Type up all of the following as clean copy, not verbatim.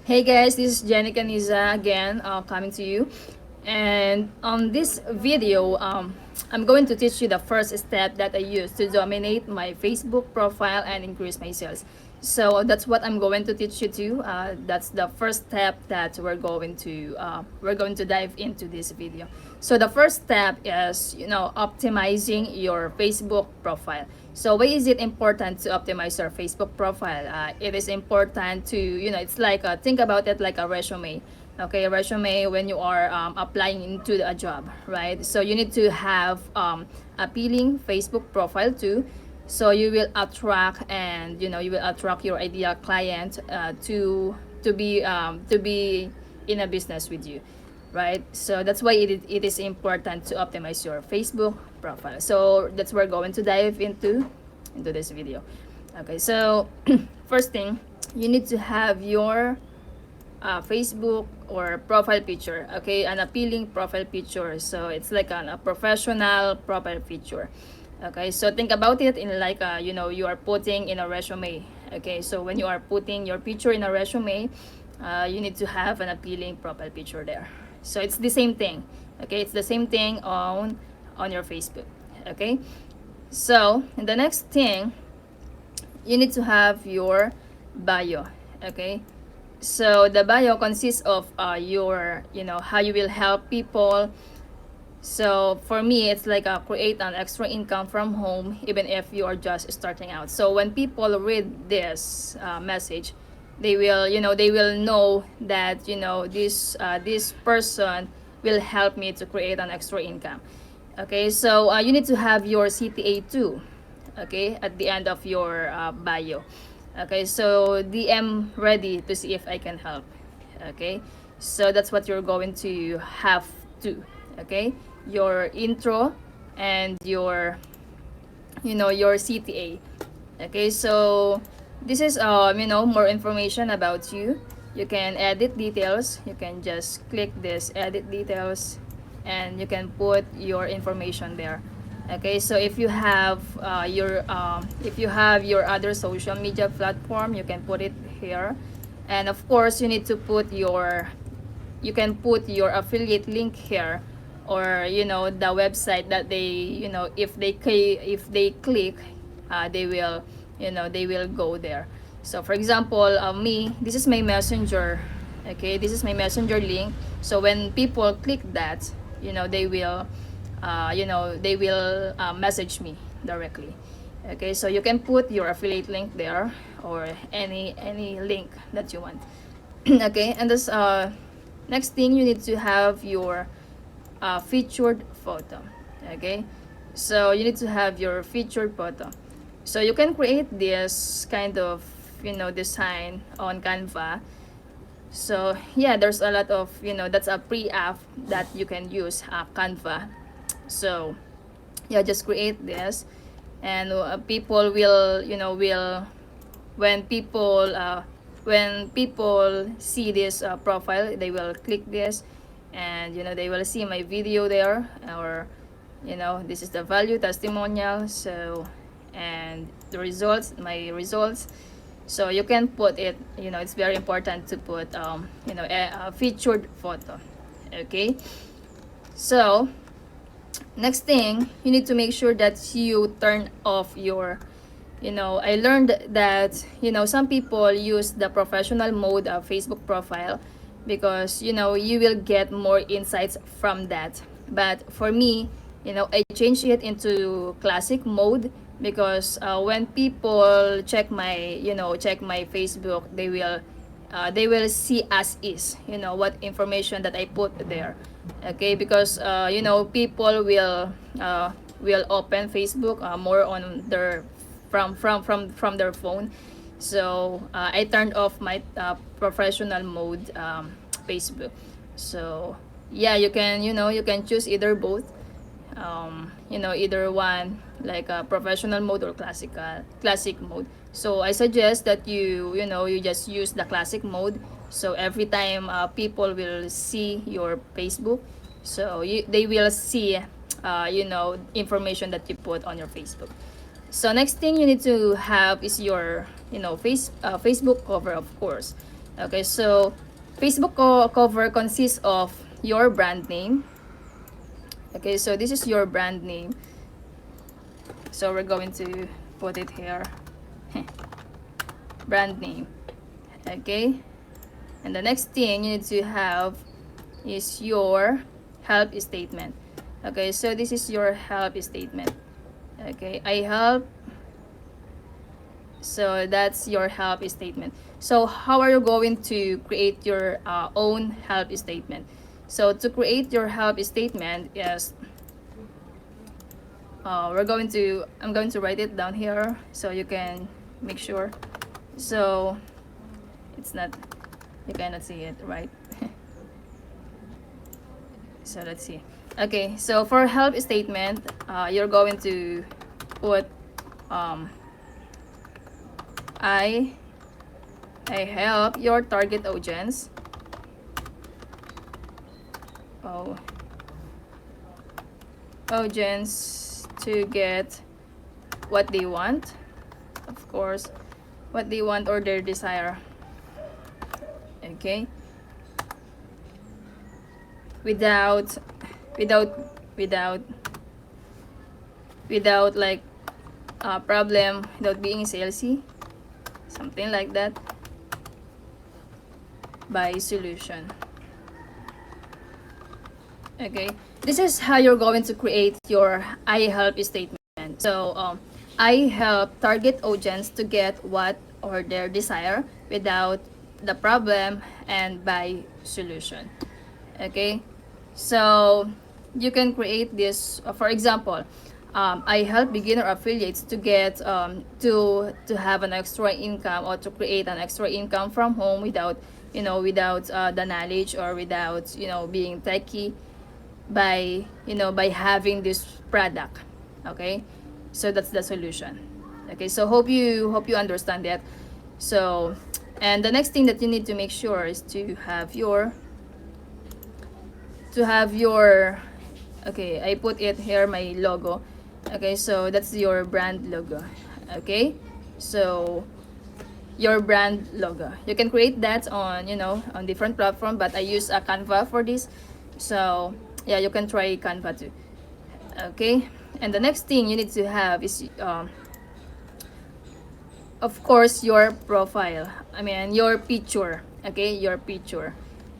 Hey guys, this is Jenny Caniza again, coming to you. And on this video, I'm going to teach you the first step that I use to dominate my Facebook profile and increase my sales. So that's what I'm going to teach you to. That's the first step that we're going to dive into this video. So the first step is optimizing your Facebook profile. So why is it important to optimize your Facebook profile? It is important to it's like think about it like a resume. Okay, a resume when you are applying into a job, right? So you need to have appealing Facebook profile too, so you will attract and you will attract your ideal client to be in a business with you, right? So that's why it is important to optimize your Facebook profile. So that's where we're going to dive into this video. Okay, so first thing, you need to have your Facebook or profile picture. Okay, an appealing profile picture. So it's like a professional profile picture. Okay, so think about it in like you are putting in a resume. Okay, so when you are putting your picture in a resume, you need to have an appealing profile picture there. So it's the same thing. Okay, it's the same thing on your Facebook. Okay, so and the next thing, you need to have your bio. Okay, so the bio consists of your how you will help people. So for me, it's like create an extra income from home even if you are just starting out. So when people read this message, they will know that this person will help me to create an extra income. Okay, so you need to have your CTA too. Okay, at the end of your bio. Okay, so DM ready to see if I can help. Okay, so that's what you're going to have to. Okay, your intro and your CTA. Okay, so this is more information about you. You can edit details. You can just click this edit details and you can put your information there. Okay, so if you have your other social media platform, you can put it here. And of course, you can put your affiliate link here, or the website that if they click, they will go there. So for example, me, this is my messenger. Okay, this is my messenger link. So when people click that, they will message me directly. Okay, so you can put your affiliate link there, or any link that you want. Okay, and this next thing, you need to have your featured photo. Okay, so you need to have your featured photo. So you can create this kind of design on Canva. So yeah, there's a lot of that's a pre-app that you can use, Canva. So yeah, just create this, and people will when people see this profile, they will click this, and they will see my video there, or this is the value testimonial. So and the results, my results. So you can put it, it's very important to put a featured photo. Okay, so next thing, you need to make sure that you turn off your I learned that some people use the professional mode of Facebook profile because you will get more insights from that. But for me, I changed it into classic mode, because when people check my Facebook, they will see as is, what information that I put there. Okay, because people will open Facebook more on their from their phone. So I turned off my professional mode Facebook. So yeah, you can choose either both, either one, like a professional mode or classic mode. So I suggest that you just use the classic mode. So every time people will see your Facebook, so they will see information that you put on your Facebook. So next thing you need to have is your Facebook cover, of course. Okay, so Facebook cover consists of your brand name. Okay, so this is your brand name. So we're going to put it here. Brand name. Okay, and the next thing you need to have is your help statement. Okay, so this is your help statement. Okay, I help. So that's your help statement. So how are you going to create your own help statement? So to create your help statement, yes, I'm going to write it down here so you can make sure. So it's not, you cannot see it, right? So let's see. Okay, so for help statement, you're going to put um, I help your target audience. Oh, audience to get what they want, of course, what they want or their desire. Okay, without without without like a problem, without being salesy, something like that. By solution. Okay, this is how you're going to create your I help statement. So I help target audience to get what or their desire without the problem and by solution. Okay, so you can create this, for example, I help beginner affiliates to get to have an extra income or to create an extra income from home without without the knowledge or without being techie by by having this product. Okay, so that's the solution. Okay, so hope you understand that. So and the next thing that you need to make sure is to have your okay, I put it here, my logo. Okay, so that's your brand logo. Okay, so your brand logo, you can create that on on different platform, but I use a Canva for this. So yeah, you can try Canva too. Okay, and the next thing you need to have is of course your profile, I mean your picture. Okay, your picture,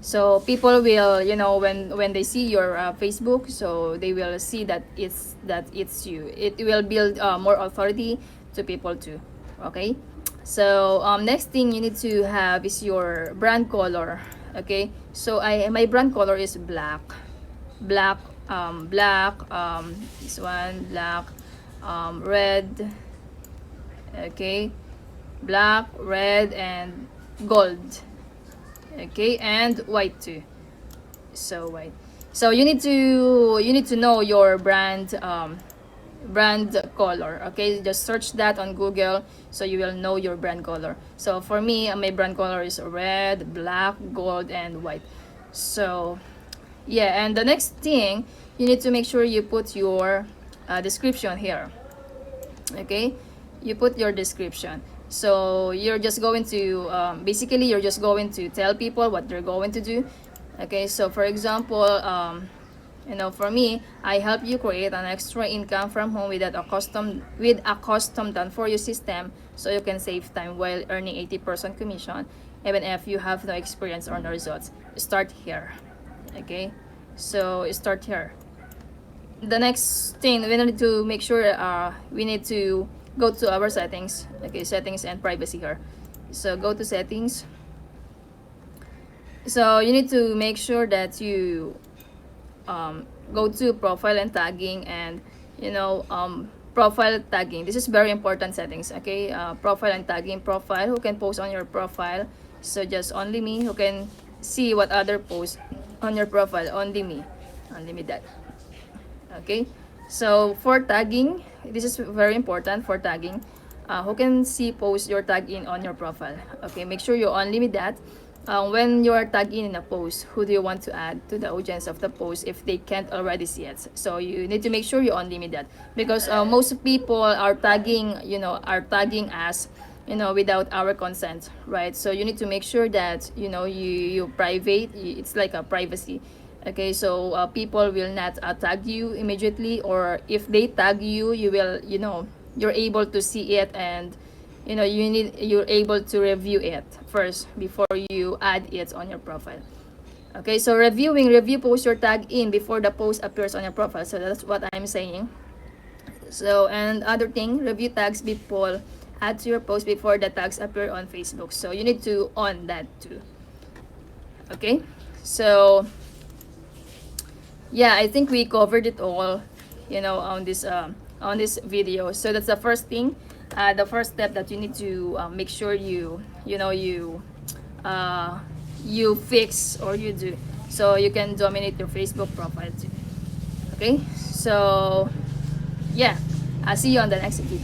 so people will when they see your Facebook, so they will see that it's you. It will build more authority to people too. Okay, so next thing you need to have is your brand color. Okay, so my brand color is black. Black, this one black, red. Okay, black, red, and gold. Okay, and white too. So white. So you need to know your brand color. Okay, just search that on Google so you will know your brand color. So for me, my brand color is red, black, gold, and white. So yeah, and the next thing, you need to make sure you put your description here. Okay, you put your description. So you're just going to basically you're just going to tell people what they're going to do. Okay, so for example, for me, I help you create an extra income from home with a custom done for you system, so you can save time while earning 80% commission, even if you have no experience or no results. Start here. Okay, so start here. The next thing we need to make sure we need to go to our settings. Okay, settings and privacy here. So go to settings. So you need to make sure that you go to profile and tagging, and profile tagging, this is very important settings. Okay, profile and tagging. Profile, who can post on your profile? So just only me who can see what other posts on your profile. Only me that. Okay, so for tagging, this is very important. For tagging, who can see post your tag in on your profile? Okay, make sure you only limit that. When you are tagging in a post, who do you want to add to the audience of the post if they can't already see it? So you need to make sure you unlimit that, because most people are tagging us without our consent, right? So you need to make sure that you private. It's like a privacy. Okay, so people will not tag you immediately, or if they tag you, you will, you're able to see it, and you're able to review it first before you add it on your profile. Okay, so review post your tag in before the post appears on your profile. So that's what I'm saying. So, and other thing, review tags people add to your post before the tags appear on Facebook. So you need to on that too. Okay, so yeah, I think we covered it all, on this video. So that's the first thing, the first step that you need to make sure you fix or you do, so you can dominate your Facebook profile too. Okay, so yeah, I'll see you on the next video.